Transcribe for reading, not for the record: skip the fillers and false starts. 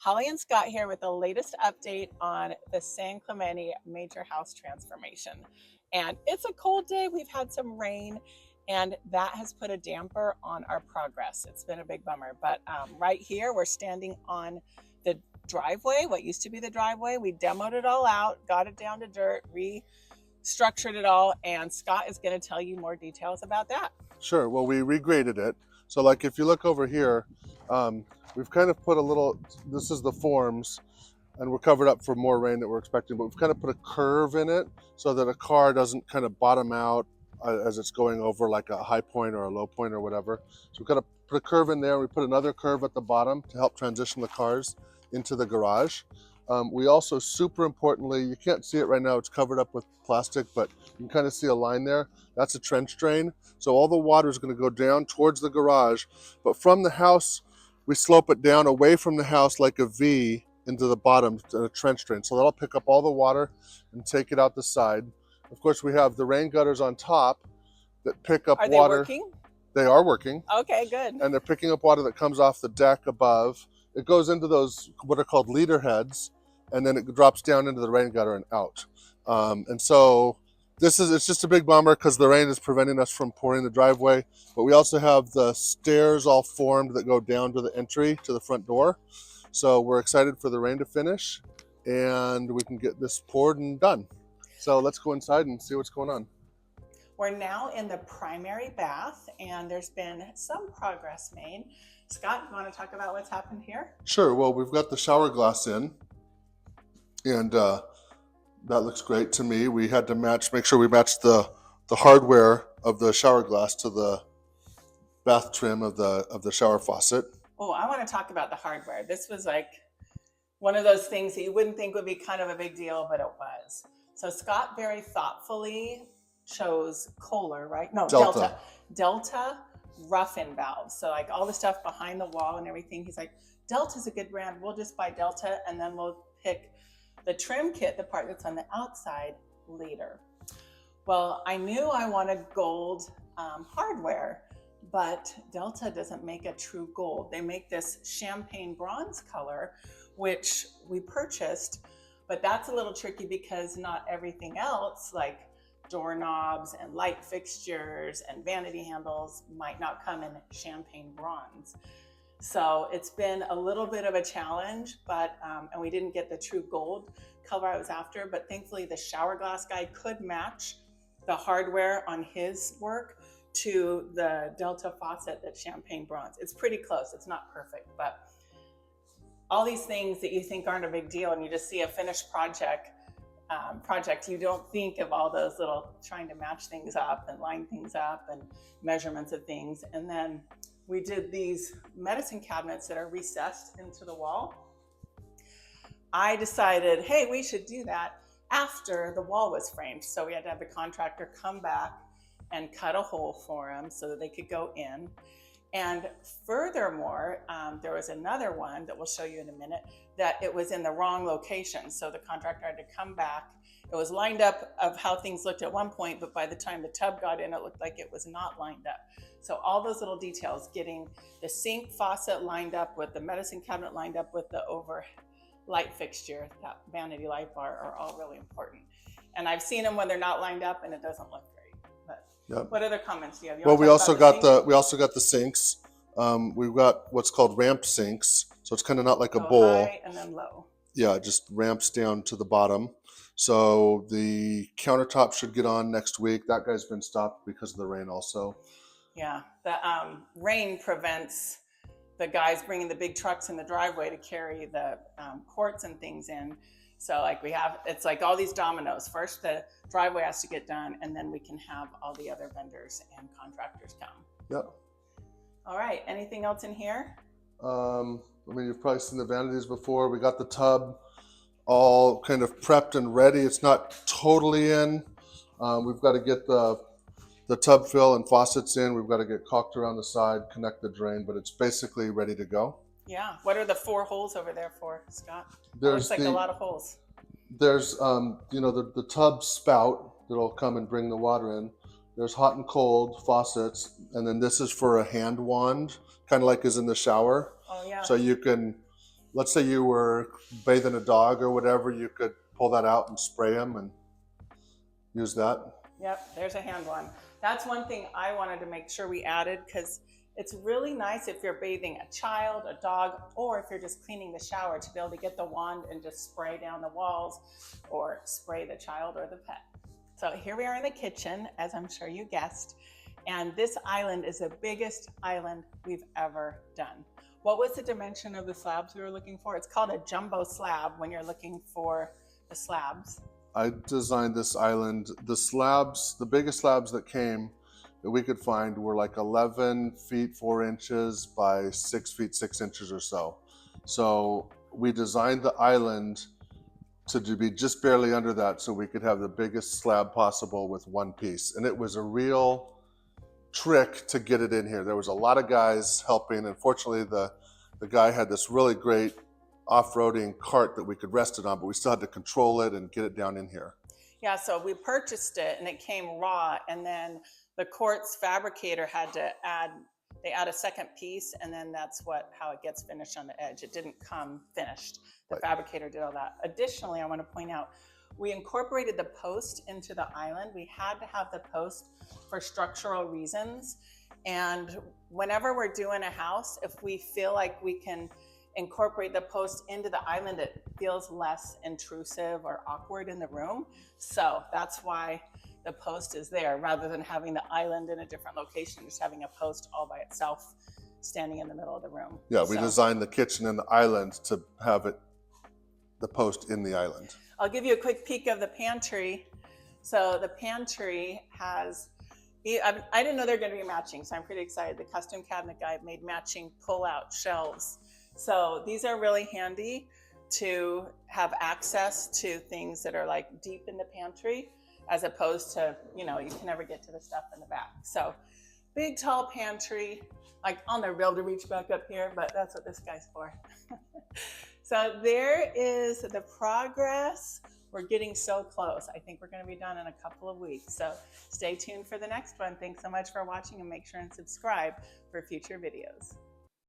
Holly and Scott here with the latest update on the San Clemente major house transformation. And it's a cold day. We've had some rain, and that has put a damper on our progress. It's been a big bummer. But right here, we're standing on the driveway, what used to be the driveway. We demoed it all out, got it down to dirt, restructured it all, and Scott is going to tell you more details about that. Sure. Well, we regraded it. So like if you look over here, we've kind of put a little, this is the forms, and we're covered up for more rain that we're expecting, but we've kind of put a curve in it so that a car doesn't kind of bottom out as it's going over like a high point or a low point or whatever. So we've got to put a curve in there. We put another curve at the bottom to help transition the cars into the garage. We also, super importantly, you can't see it right now, it's covered up with plastic, but you can kind of see a line there. That's a trench drain. So all the water is going to go down towards the garage, but from the house, we slope it down away from the house like a V into the bottom to a trench drain. So that'll pick up all the water and take it out the side. Of course, we have the rain gutters on top that pick up water. Are they working? They are working. Okay, good. And they're picking up water that comes off the deck above. It goes into those, what are called leader heads, and then it drops down into the rain gutter and out. And so it's just a big bummer because the rain is preventing us from pouring the driveway, but we also have the stairs all formed that go down to the entry to the front door. So we're excited for the rain to finish and we can get this poured and done. So let's go inside and see what's going on. We're now in the primary bath and there's been some progress made. Scott, you want to talk about what's happened here? Sure. Well, we've got the shower glass in, and that looks great to me. We had to make sure we matched the hardware of the shower glass to the bath trim of the shower faucet. Oh, I want to talk about the hardware. This was like one of those things that you wouldn't think would be kind of a big deal, but it was. So Scott very thoughtfully chose Kohler, right? No, Delta rough-in valves. So like all the stuff behind the wall and everything, he's like, Delta's a good brand. We'll just buy Delta and then we'll pick the trim kit, the part that's on the outside, later. Well, I knew I wanted gold hardware, but Delta doesn't make a true gold. They make this champagne bronze color, which we purchased, but that's a little tricky because not everything else, like doorknobs and light fixtures and vanity handles, might not come in champagne bronze. So it's been a little bit of a challenge, but and we didn't get the true gold color I was after, but thankfully the shower glass guy could match the hardware on his work to the Delta faucet that's champagne bronze. It's pretty close, it's not perfect, but all these things that you think aren't a big deal and you just see a finished project, you don't think of all those little trying to match things up and line things up and measurements of things. And then we did these medicine cabinets that are recessed into the wall. I decided, hey, we should do that after the wall was framed. So we had to have the contractor come back and cut a hole for them so that they could go in. And furthermore, there was another one that we'll show you in a minute that it was in the wrong location. So the contractor had to come back. It was lined up of how things looked at one point, but by the time the tub got in, it looked like it was not lined up. So all those little details, getting the sink faucet lined up with the medicine cabinet lined up with the over light fixture, that vanity light bar, are all really important. And I've seen them when they're not lined up and it doesn't look great. Yep. What other comments do you have? Well, we also got the sinks. We've got what's called ramped sinks, so it's kind of not like a bowl. High and then low. Yeah, it just ramps down to the bottom. So the countertop should get on next week. That guy's been stopped because of the rain also. Yeah, the rain prevents the guys bringing the big trucks in the driveway to carry the quartz and things in. So like it's like all these dominoes. First the driveway has to get done and then we can have all the other vendors and contractors come. Yep. All right, anything else in here? I mean, you've probably seen the vanities before. We got the tub all kind of prepped and ready. It's not totally in. We've got to get the tub fill and faucets in. We've got to get caulked around the side, connect the drain, but it's basically ready to go. Yeah. What are the 4 holes over there for, Scott? There's looks like a lot of holes. There's, the tub spout that'll come and bring the water in. There's hot and cold faucets, and then this is for a hand wand, kind of like is in the shower. Oh yeah. So you can let's say you were bathing a dog or whatever, you could pull that out and spray them and use that. Yep, there's a hand one. That's one thing I wanted to make sure we added, because it's really nice if you're bathing a child, a dog, or if you're just cleaning the shower, to be able to get the wand and just spray down the walls or spray the child or the pet. So here we are in the kitchen, as I'm sure you guessed, and this island is the biggest island we've ever done. What was the dimension of the slabs we were looking for? It's called a jumbo slab when you're looking for the slabs. I designed this island. The slabs, the biggest slabs that came that we could find were like 11 feet 4 inches by 6 feet 6 inches or so. So we designed the island to be just barely under that, so we could have the biggest slab possible with one piece. And it was a real trick to get it in here. There was a lot of guys helping. Unfortunately, the guy had this really great off-roading cart that we could rest it on, but we still had to control it and get it down in here. Yeah, so we purchased it and it came raw, and then the quartz fabricator had to add a second piece, and then that's how it gets finished on the edge. It didn't come finished. The fabricator did all that. Additionally, I want to point out, we incorporated the post into the island. We had to have the post for structural reasons. And whenever we're doing a house, if we feel like we can incorporate the post into the island, it feels less intrusive or awkward in the room. So that's why the post is there, rather than having the island in a different location, just having a post all by itself standing in the middle of the room. Yeah, we designed the kitchen and the island to have the post in the island. I'll give you a quick peek of the pantry. So the pantry has, I didn't know they're going to be matching, so I'm pretty excited. The custom cabinet guy made matching pull-out shelves. So these are really handy to have access to things that are like deep in the pantry, as opposed to, you can never get to the stuff in the back. So big, tall pantry. Like, I'll never be able to reach back up here, but that's what this guy's for. So there is the progress. We're getting so close. I think we're going to be done in a couple of weeks. So stay tuned for the next one. Thanks so much for watching, and make sure and subscribe for future videos.